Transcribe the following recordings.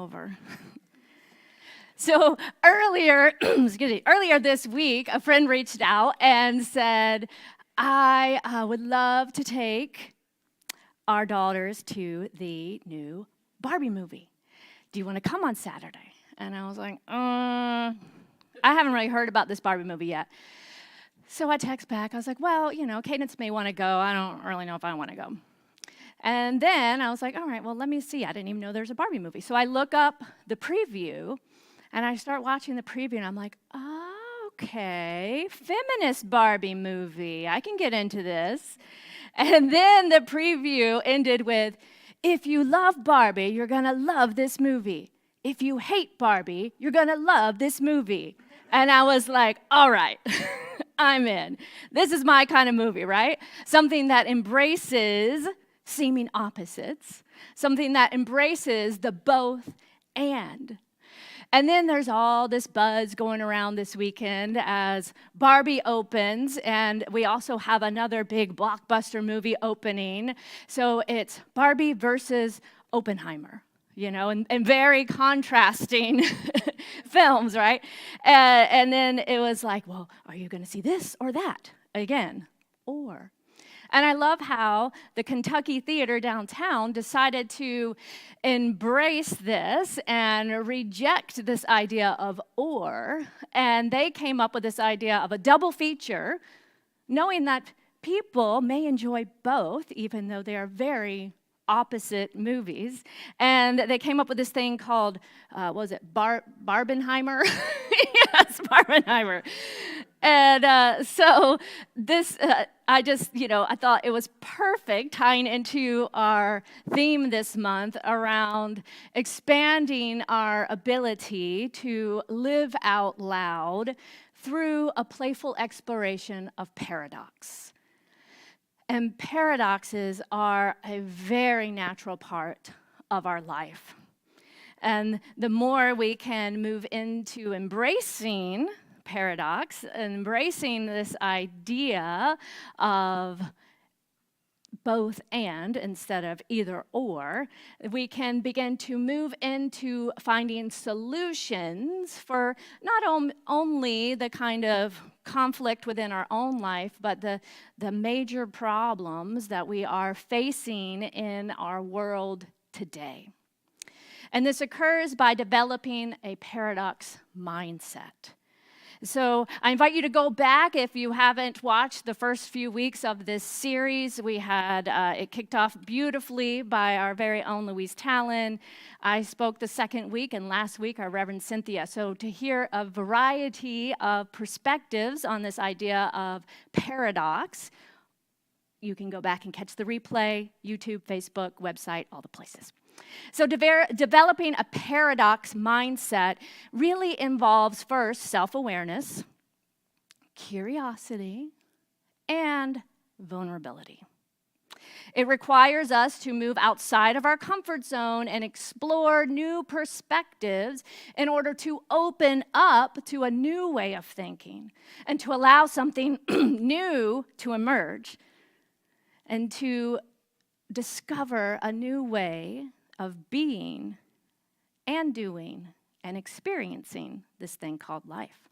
over. So earlier this week, a friend reached out and said, I would love to take our daughters to the new Barbie movie. Do you want to come on Saturday? And I was like, I haven't really heard about this Barbie movie yet. So I text back. I was like, well, Cadence may want to go. I don't really know if I want to go. And then I was like, all right, well, let me see. I didn't even know there's a Barbie movie. So I look up the preview, and I start watching the preview, and I'm like, okay, feminist Barbie movie. I can get into this. And then the preview ended with, if you love Barbie, you're going to love this movie. If you hate Barbie, you're going to love this movie. And I was like, all right, I'm in. This is my kind of movie, right? Something that embraces seeming opposites, something that embraces the both and. And then there's all this buzz going around this weekend as Barbie opens, and we also have another big blockbuster movie opening. So it's Barbie versus Oppenheimer, and very contrasting films, right? And then it was like, well, are you going to see this or that again? And I love how the Kentucky Theater downtown decided to embrace this and reject this idea of or, and they came up with this idea of a double feature, knowing that people may enjoy both, even though they are very opposite movies. And they came up with this thing called, Barbenheimer? Yes, Barbenheimer. And so this, I thought it was perfect tying into our theme this month around expanding our ability to live out loud through a playful exploration of paradox. And paradoxes are a very natural part of our life. And the more we can move into embracing paradox, embracing this idea of both and instead of either or, we can begin to move into finding solutions for not only the kind of conflict within our own life, but the major problems that we are facing in our world today. And this occurs by developing a paradox mindset. So I invite you to go back if you haven't watched the first few weeks of this series. We had it kicked off beautifully by our very own Louise Talon. I spoke the second week, and last week our Reverend Cynthia. So to hear a variety of perspectives on this idea of paradox, you can go back and catch the replay, YouTube, Facebook, website, all the places. So developing a paradox mindset really involves first self-awareness, curiosity, and vulnerability. It requires us to move outside of our comfort zone and explore new perspectives in order to open up to a new way of thinking and to allow something new to emerge and to discover a new way of being and doing and experiencing this thing called life.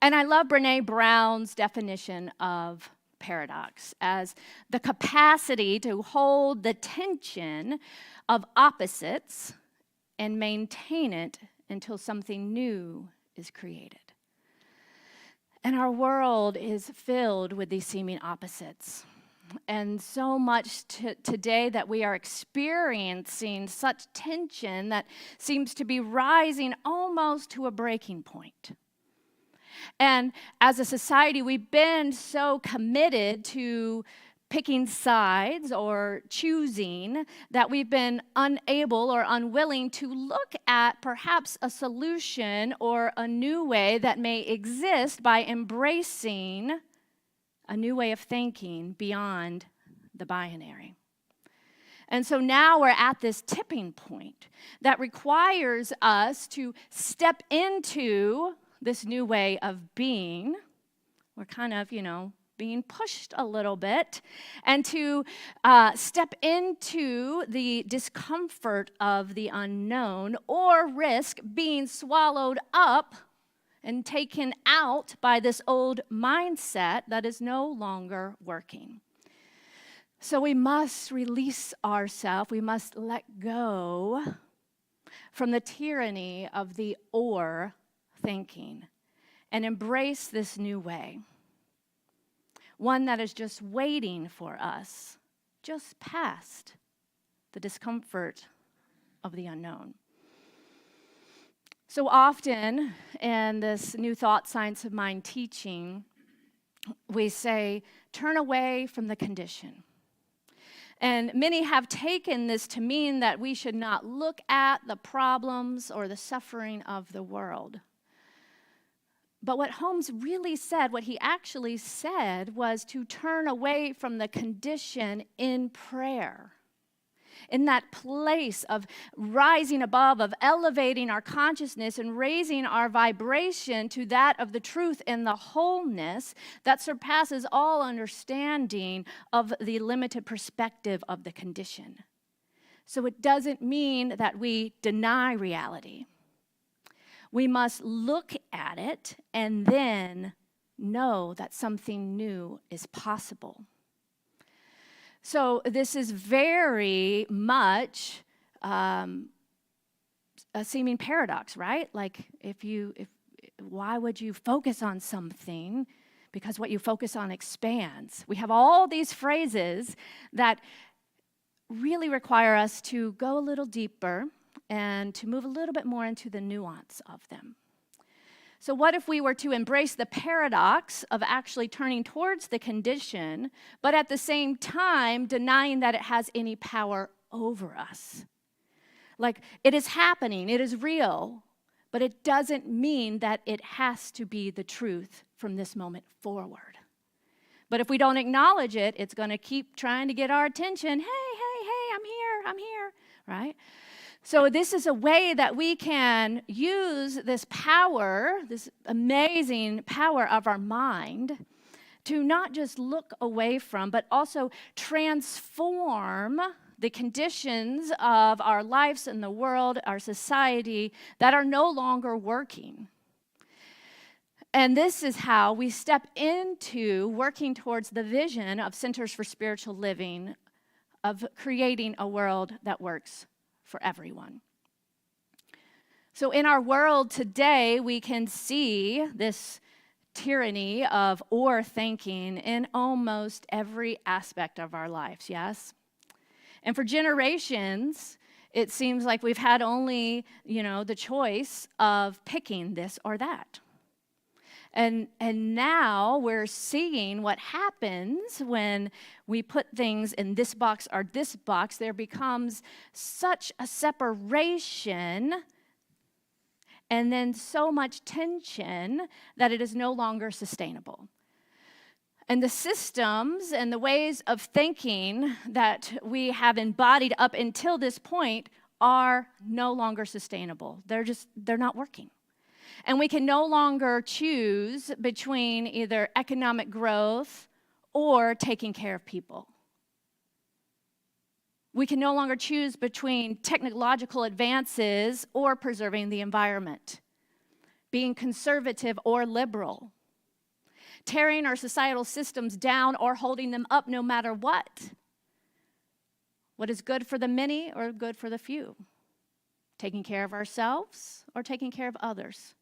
And I love Brené Brown's definition of paradox as the capacity to hold the tension of opposites and maintain it until something new is created. And our world is filled with these seeming opposites. And so much today that we are experiencing such tension that seems to be rising almost to a breaking point. And as a society, we've been so committed to picking sides or choosing that we've been unable or unwilling to look at perhaps a solution or a new way that may exist by embracing a new way of thinking beyond the binary. And so now we're at this tipping point that requires us to step into this new way of being. We're kind of, being pushed a little bit, and to step into the discomfort of the unknown, or risk being swallowed up and taken out by this old mindset that is no longer working. So we must release ourselves, we must let go from the tyranny of the or thinking and embrace this new way. One that is just waiting for us, just past the discomfort of the unknown. So often in this new thought science of mind teaching, we say, turn away from the condition. And many have taken this to mean that we should not look at the problems or the suffering of the world. But what Holmes really said, what he actually said, was to turn away from the condition in prayer. In that place of rising above, of elevating our consciousness and raising our vibration to that of the truth and the wholeness that surpasses all understanding of the limited perspective of the condition. So it doesn't mean that we deny reality. We must look at it and then know that something new is possible. So this is very much a seeming paradox, right? Like why would you focus on something? Because what you focus on expands. We have all these phrases that really require us to go a little deeper and to move a little bit more into the nuance of them. So what if we were to embrace the paradox of actually turning towards the condition, but at the same time denying that it has any power over us? Like, it is happening, it is real, but it doesn't mean that it has to be the truth from this moment forward. But if we don't acknowledge it, it's going to keep trying to get our attention. Hey, I'm here, right? So this is a way that we can use this power, this amazing power of our mind, to not just look away from, but also transform the conditions of our lives in the world, our society, that are no longer working. And this is how we step into working towards the vision of Centers for Spiritual Living, of creating a world that works for everyone. So in our world today, we can see this tyranny of or thinking in almost every aspect of our lives, yes? And for generations, it seems like we've had only, the choice of picking this or that. And now we're seeing what happens when we put things in this box or this box. There becomes such a separation and then so much tension that it is no longer sustainable. And the systems and the ways of thinking that we have embodied up until this point are no longer sustainable. They're not working. And we can no longer choose between either economic growth or taking care of people. We can no longer choose between technological advances or preserving the environment, being conservative or liberal, tearing our societal systems down or holding them up no matter what. What is good for the many or good for the few? Taking care of ourselves or taking care of others?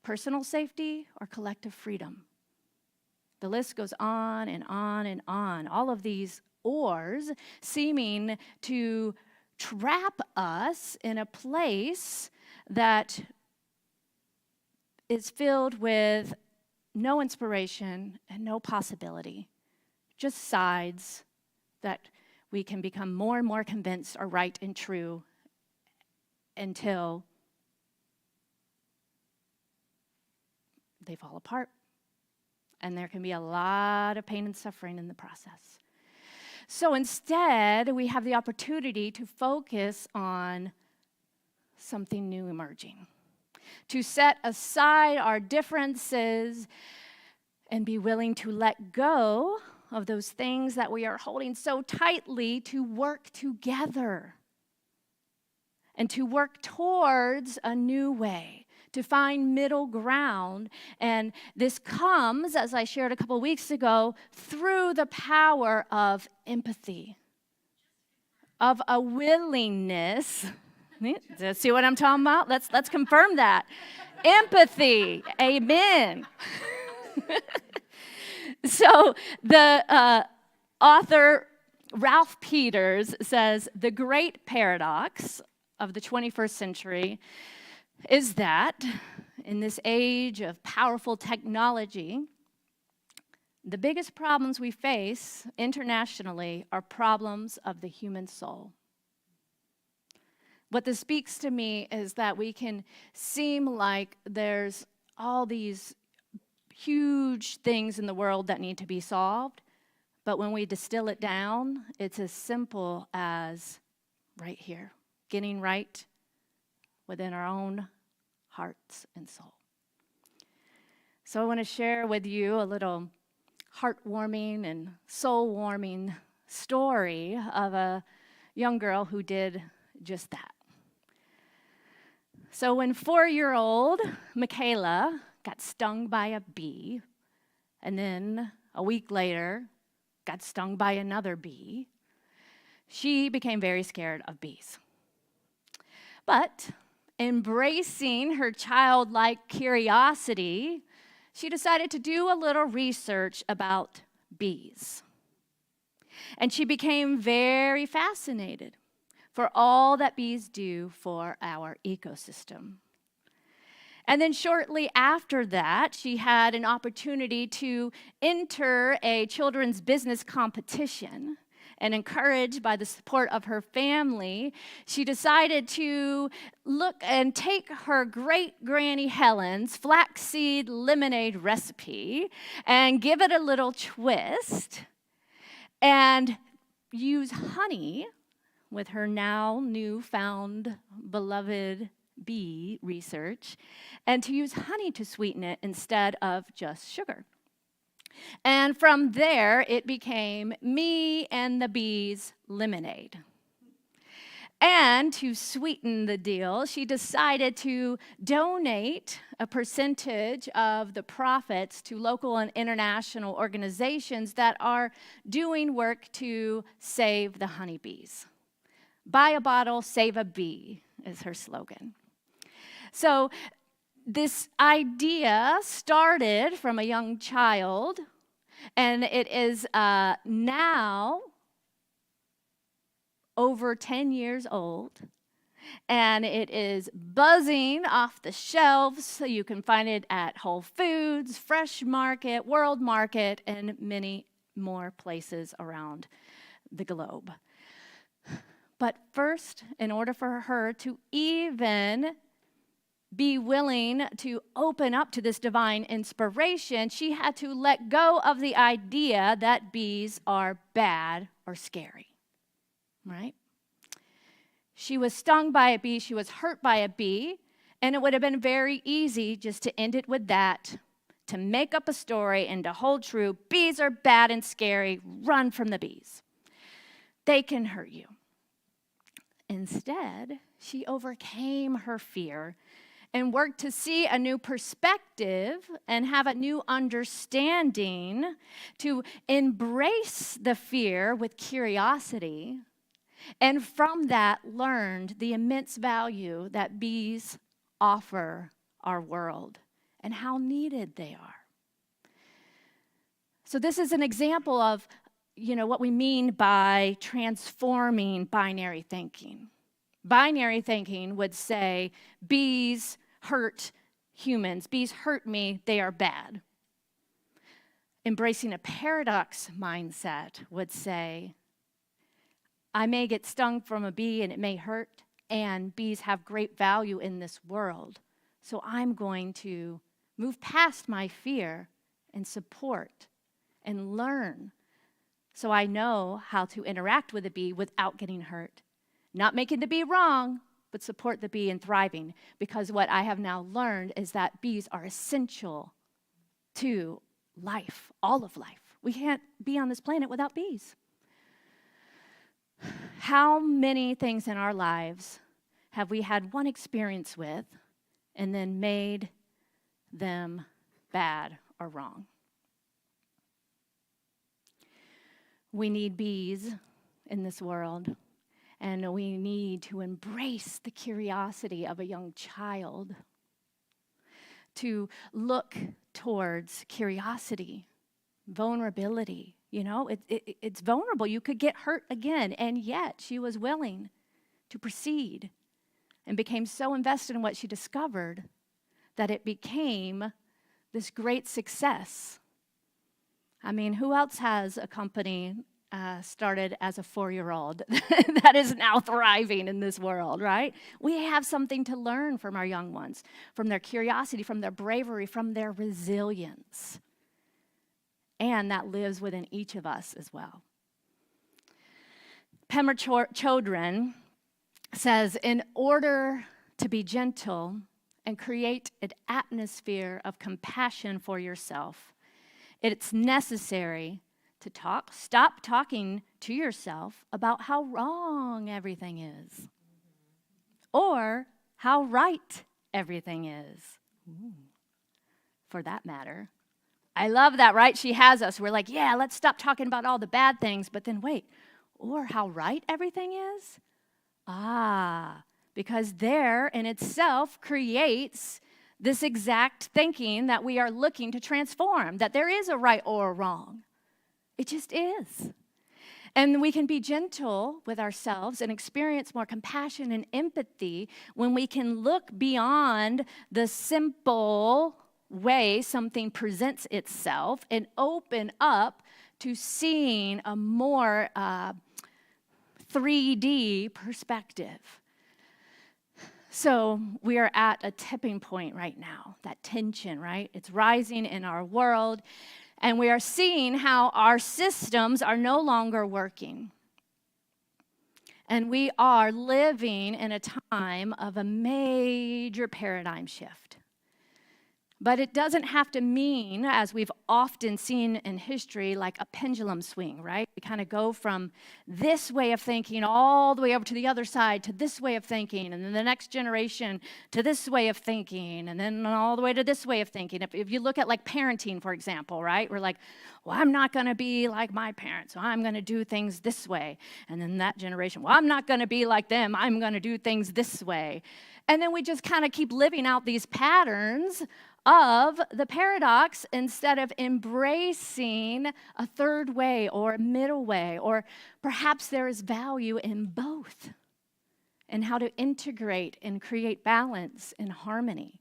Personal safety or collective freedom? The list goes on and on and on. All of these ors seeming to trap us in a place that is filled with no inspiration and no possibility, just sides that we can become more and more convinced are right and true until they fall apart. And there can be a lot of pain and suffering in the process. So instead, we have the opportunity to focus on something new emerging, to set aside our differences and be willing to let go of those things that we are holding so tightly to work together and to work towards a new way, to find middle ground. And this comes, as I shared a couple weeks ago, through the power of empathy, of a willingness. See what I'm talking about? Let's confirm that. Empathy. Amen. So the author Ralph Peters says the great paradox of the 21st century is that in this age of powerful technology, the biggest problems we face internationally are problems of the human soul. What this speaks to me is that we can seem like there's all these huge things in the world that need to be solved, but when we distill it down, it's as simple as right here, getting right within our own hearts and soul. So I want to share with you a little heartwarming and soul-warming story of a young girl who did just that. So when 4-year-old Michaela got stung by a bee, and then a week later got stung by another bee, she became very scared of bees. But embracing her childlike curiosity, she decided to do a little research about bees. And she became very fascinated for all that bees do for our ecosystem. And then shortly after that, she had an opportunity to enter a children's business competition. And encouraged by the support of her family, she decided to look and take her great-granny Helen's flaxseed lemonade recipe and give it a little twist and use honey with her now newfound beloved bee research, and to use honey to sweeten it instead of just sugar. And from there, it became Me and the Bees Lemonade. And to sweeten the deal, she decided to donate a percentage of the profits to local and international organizations that are doing work to save the honeybees. Buy a bottle, save a bee is her slogan. So this idea started from a young child, and it is now over 10 years old, and it is buzzing off the shelves, so you can find it at Whole Foods, Fresh Market, World Market, and many more places around the globe. But first, in order for her to even be willing to open up to this divine inspiration, she had to let go of the idea that bees are bad or scary, right? She was stung by a bee, she was hurt by a bee, and it would have been very easy just to end it with that, to make up a story and to hold true. Bees are bad and scary, run from the bees. They can hurt you. Instead, she overcame her fear and worked to see a new perspective and have a new understanding, to embrace the fear with curiosity, and from that learned the immense value that bees offer our world and how needed they are. So this is an example of, what we mean by transforming binary thinking. Binary thinking would say, bees hurt humans. Bees hurt me, they are bad. Embracing a paradox mindset would say, I may get stung from a bee and it may hurt, and bees have great value in this world. So I'm going to move past my fear and support and learn, so I know how to interact with a bee without getting hurt. Not making the bee wrong, but support the bee in thriving. Because what I have now learned is that bees are essential to life, all of life. We can't be on this planet without bees. How many things in our lives have we had one experience with and then made them bad or wrong? We need bees in this world, and we need to embrace the curiosity of a young child, to look towards curiosity, vulnerability. You know, it's vulnerable. You could get hurt again, and yet she was willing to proceed and became so invested in what she discovered that it became this great success. I mean, who else has a company started as a 4-year-old that is now thriving in this world, right? We have something to learn from our young ones, from their curiosity, from their bravery, from their resilience. And that lives within each of us as well. Pema Chodron says, in order to be gentle and create an atmosphere of compassion for yourself, it's necessary to stop talking to yourself about how wrong everything is or how right everything is. For that matter. I love that, right? She has us. We're like, yeah, let's stop talking about all the bad things, but then wait, or how right everything is? Because there in itself creates this exact thinking that we are looking to transform, that there is a right or a wrong. It just is. And we can be gentle with ourselves and experience more compassion and empathy when we can look beyond the simple way something presents itself and open up to seeing a more 3D perspective. So we are at a tipping point right now, that tension, right? It's rising in our world, and we are seeing how our systems are no longer working. And we are living in a time of a major paradigm shift. But it doesn't have to mean, as we've often seen in history, like a pendulum swing, right? We kind of go from this way of thinking all the way over to the other side to this way of thinking, and then the next generation to this way of thinking, and then all the way to this way of thinking. If you look at like parenting, for example, right? We're like, well, I'm not going to be like my parents, so I'm going to do things this way. And then that generation, well, I'm not going to be like them, I'm going to do things this way. And then we just kind of keep living out these patterns of the paradox instead of embracing a third way or a middle way, or perhaps there is value in both, and how to integrate and create balance and harmony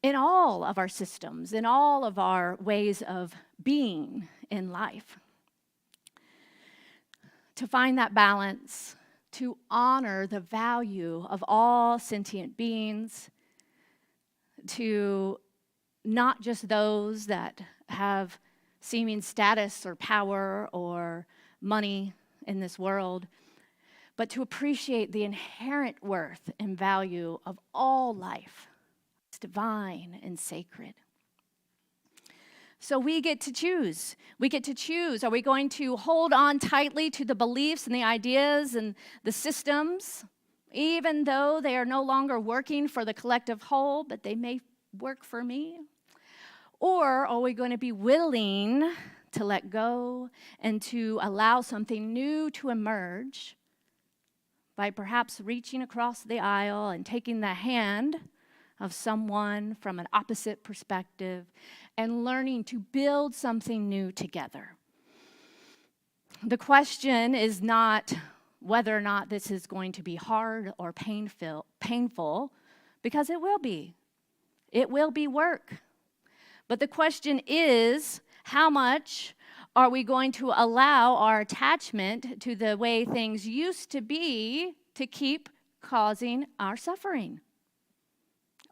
in all of our systems, in all of our ways of being in life. To find that balance, to honor the value of all sentient beings, to not just those that have seeming status or power or money in this world, but to appreciate the inherent worth and value of all life. It's divine and sacred. So we get to choose. We get to choose. Are we going to hold on tightly to the beliefs and the ideas and the systems, even though they are no longer working for the collective whole, but they may work for me? Or are we going to be willing to let go and to allow something new to emerge by perhaps reaching across the aisle and taking the hand of someone from an opposite perspective and learning to build something new together? The question is not whether or not this is going to be hard or painful, because it will be. It will be work. But the question is, how much are we going to allow our attachment to the way things used to be to keep causing our suffering?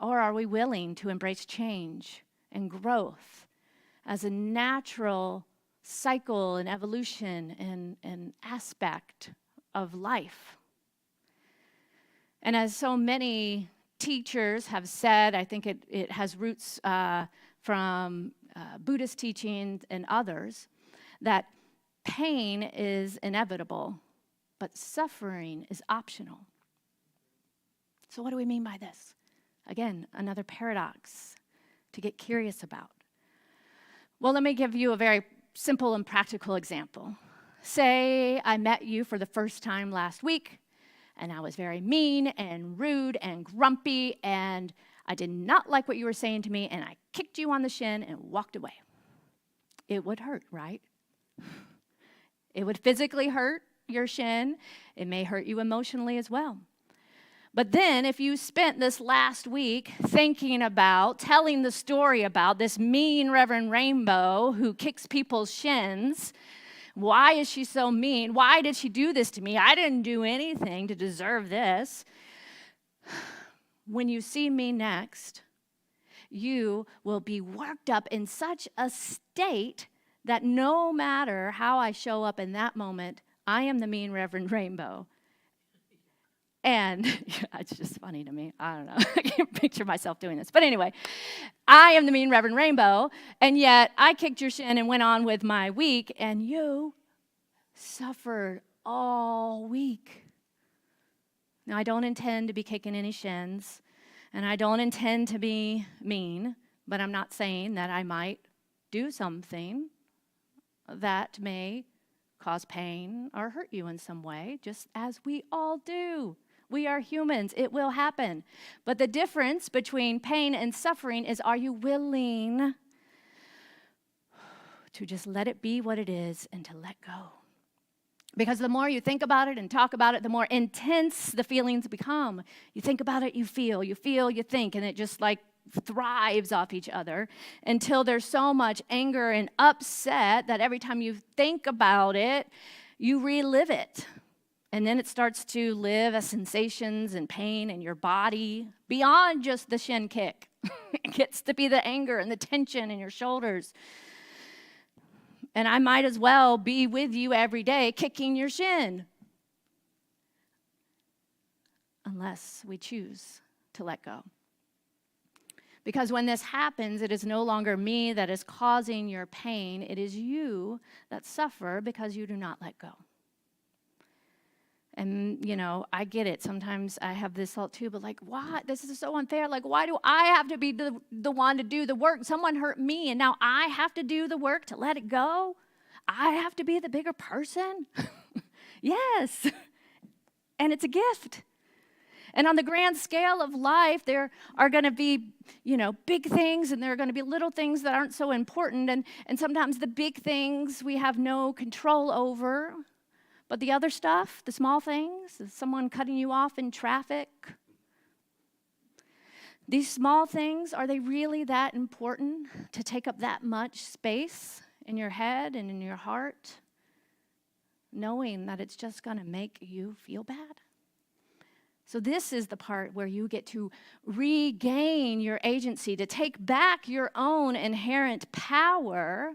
Or are we willing to embrace change and growth as a natural cycle and evolution and aspect of life? And as so many teachers have said, I think it has roots from Buddhist teachings and others, that pain is inevitable, but suffering is optional. So what do we mean by this? Again, another paradox to get curious about. Well, let me give you a very simple and practical example. Say I met you for the first time last week, and I was very mean and rude and grumpy, and I did not like what you were saying to me, and I kicked you on the shin and walked away. It would hurt, right? It would physically hurt your shin. It may hurt you emotionally as well. But then if you spent this last week thinking about, telling the story about this mean Reverend Rainbow who kicks people's shins, why is she so mean? Why did she do this to me? I didn't do anything to deserve this. When you see me next, you will be worked up in such a state that no matter how I show up in that moment, I am the mean Reverend Rainbow. And it's just funny to me. I don't know. I can't picture myself doing this. But anyway, I am the mean Reverend Rainbow, and yet I kicked your shin and went on with my week, and you suffered all week. Now, I don't intend to be kicking any shins, and I don't intend to be mean, but I'm not saying that I might do something that may cause pain or hurt you in some way, just as we all do. We are humans. It will happen. But the difference between pain and suffering is, are you willing to just let it be what it is and to let go? Because the more you think about it and talk about it, the more intense the feelings become. You think about it, you feel, you think, and it just like thrives off each other until there's so much anger and upset that every time you think about it, you relive it. And then it starts to live as sensations and pain in your body beyond just the shin kick. It gets to be the anger and the tension in your shoulders. And I might as well be with you every day kicking your shin. Unless we choose to let go. Because when this happens, it is no longer me that is causing your pain. It is you that suffer because you do not let go. And, you know, I get it. Sometimes I have this thought too, but like, why? This is so unfair. Like, why do I have to be the one to do the work? Someone hurt me, and now I have to do the work to let it go? I have to be the bigger person? Yes. And it's a gift. And on the grand scale of life, there are going to be, big things, and there are going to be little things that aren't so important. And sometimes the big things we have no control over. But the other stuff, the small things, someone cutting you off in traffic, these small things, are they really that important to take up that much space in your head and in your heart, knowing that it's just going to make you feel bad? So this is the part where you get to regain your agency, to take back your own inherent power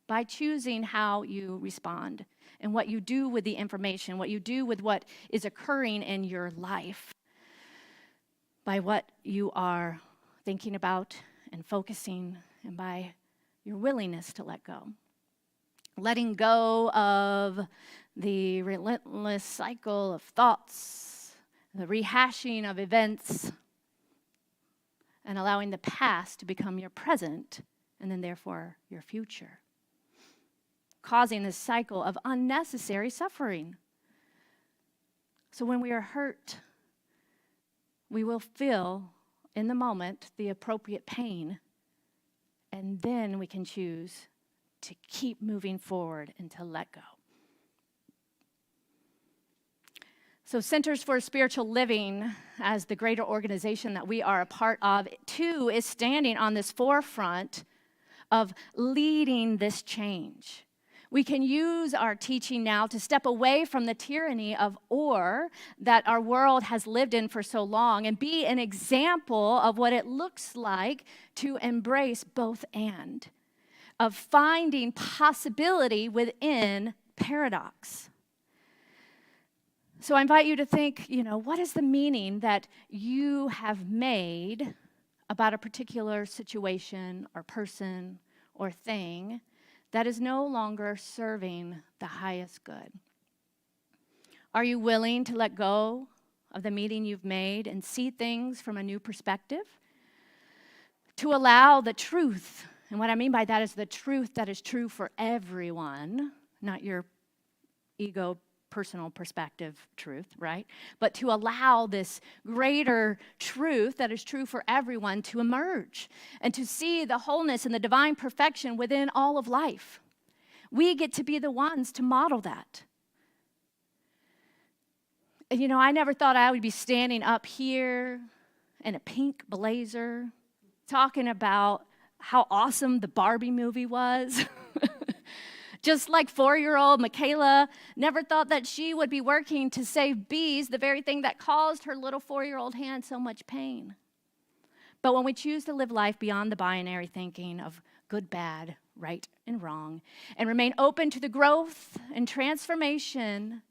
by choosing how you respond and what you do with the information, what you do with what is occurring in your life, by what you are thinking about and focusing, and by your willingness to let go. Letting go of the relentless cycle of thoughts, the rehashing of events, and allowing the past to become your present, and then therefore your future, causing this cycle of unnecessary suffering. So when we are hurt, we will feel in the moment the appropriate pain, and then we can choose to keep moving forward and to let go. So Centers for Spiritual Living, as the greater organization that we are a part of, too, is standing on this forefront of leading this change. We can use our teaching now to step away from the tyranny of or that our world has lived in for so long and be an example of what it looks like to embrace both and, of finding possibility within paradox. So I invite you to think, what is the meaning that you have made about a particular situation or person or thing that is no longer serving the highest good? Are you willing to let go of the meeting you've made and see things from a new perspective? To allow the truth, and what I mean by that is the truth that is true for everyone, not your ego, personal perspective truth, right? But to allow this greater truth that is true for everyone to emerge and to see the wholeness and the divine perfection within all of life. We get to be the ones to model that. You know, I never thought I would be standing up here in a pink blazer talking about how awesome the Barbie movie was. Just like 4-year-old Michaela never thought that she would be working to save bees, the very thing that caused her little 4-year-old hand so much pain. But when we choose to live life beyond the binary thinking of good, bad, right, and wrong, and remain open to the growth and transformation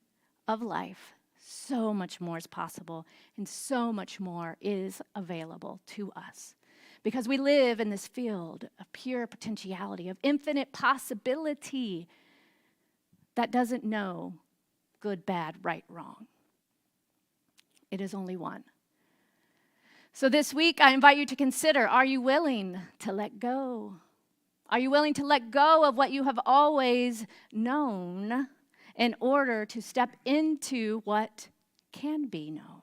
of life, so much more is possible and so much more is available to us. Because we live in this field of pure potentiality, of infinite possibility that doesn't know good, bad, right, wrong. It is only one. So this week, I invite you to consider, are you willing to let go? Are you willing to let go of what you have always known in order to step into what can be known?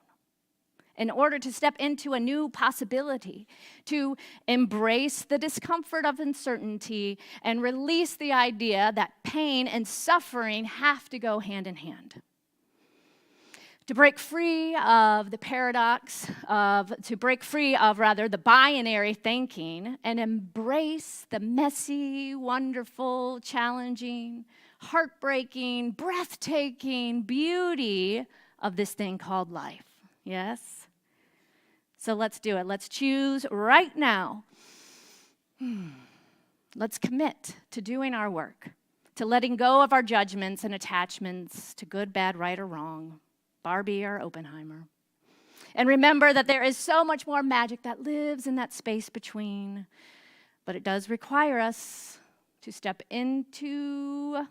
In order to step into a new possibility, to embrace the discomfort of uncertainty and release the idea that pain and suffering have to go hand in hand. To break free of the paradox to break free of the binary thinking and embrace the messy, wonderful, challenging, heartbreaking, breathtaking beauty of this thing called life. Yes? So let's do it. Let's choose right now. Let's commit to doing our work, to letting go of our judgments and attachments to good, bad, right, or wrong, Barbie or Oppenheimer. And remember that there is so much more magic that lives in that space between, but it does require us to step into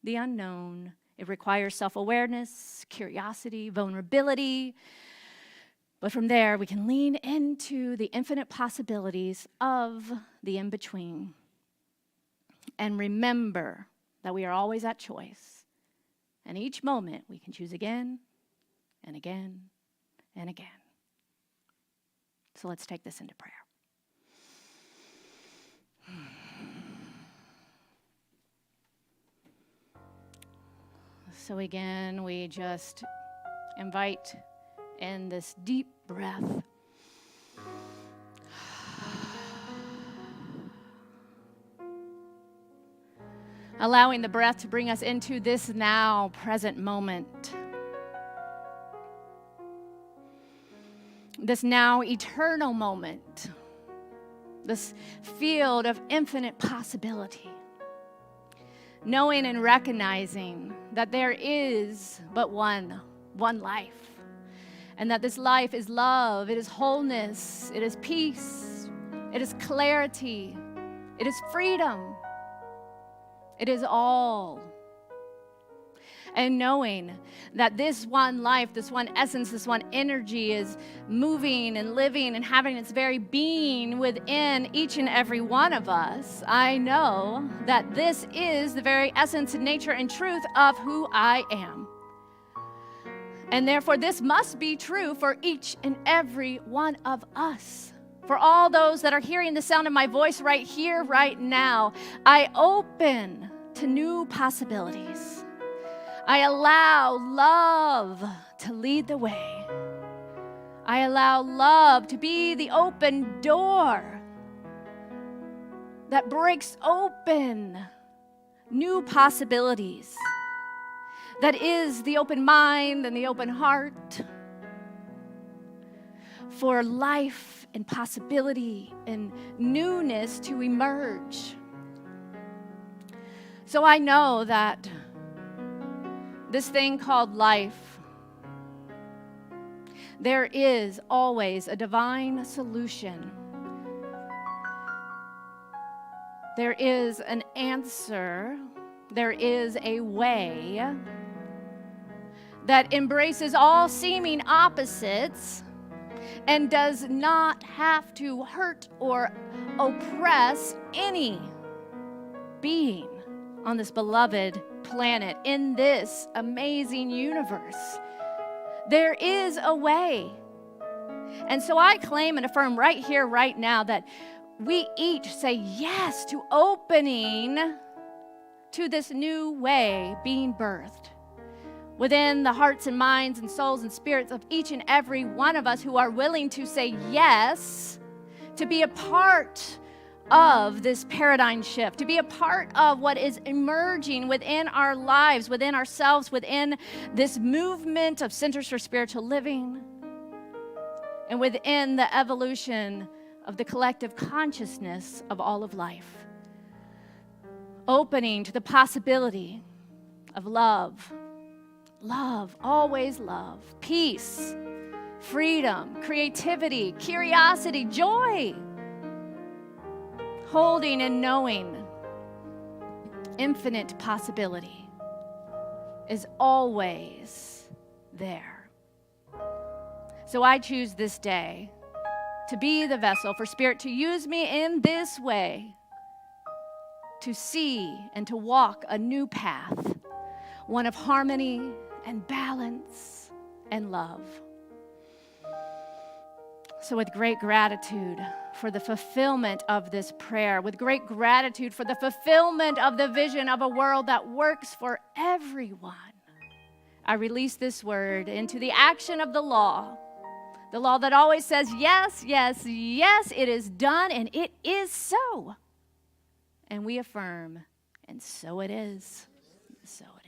the unknown. It requires self-awareness, curiosity, vulnerability. But from there, we can lean into the infinite possibilities of the in-between. And remember that we are always at choice. And each moment, we can choose again and again and again. So let's take this into prayer. So again, we just invite in this deep breath. Allowing the breath to bring us into this now present moment. This now eternal moment. This field of infinite possibility. Knowing and recognizing that there is but one life. And that this life is love, it is wholeness, it is peace, it is clarity, it is freedom. It is all. And knowing that this one life, this one essence, this one energy is moving and living and having its very being within each and every one of us, I know that this is the very essence and nature and truth of who I am. And therefore, this must be true for each and every one of us. For all those that are hearing the sound of my voice right here, right now, I open to new possibilities. I allow love to lead the way. I allow love to be the open door that breaks open new possibilities. That is the open mind and the open heart for life and possibility and newness to emerge. So I know that this thing called life, There is always a divine solution. There is an answer. There is a way that embraces all seeming opposites and does not have to hurt or oppress any being on this beloved planet, in this amazing universe. There is a way. And so I claim and affirm right here, right now, that we each say yes to opening to this new way being birthed within the hearts and minds and souls and spirits of each and every one of us who are willing to say yes to be a part of this paradigm shift, to be a part of what is emerging within our lives, within ourselves, within this movement of Centers for Spiritual Living, and within the evolution of the collective consciousness of all of life. Opening to the possibility of love, always love, peace, freedom, creativity, curiosity, joy, holding and knowing infinite possibility is always there. So I choose this day to be the vessel for Spirit to use me in this way, to see and to walk a new path, one of harmony and balance and love. So with great gratitude for the fulfillment of this prayer, with great gratitude for the fulfillment of the vision of a world that works for everyone, I release this word into the action of the law that always says, yes, yes, yes, it is done, and it is so. And we affirm, and so it is, so it is.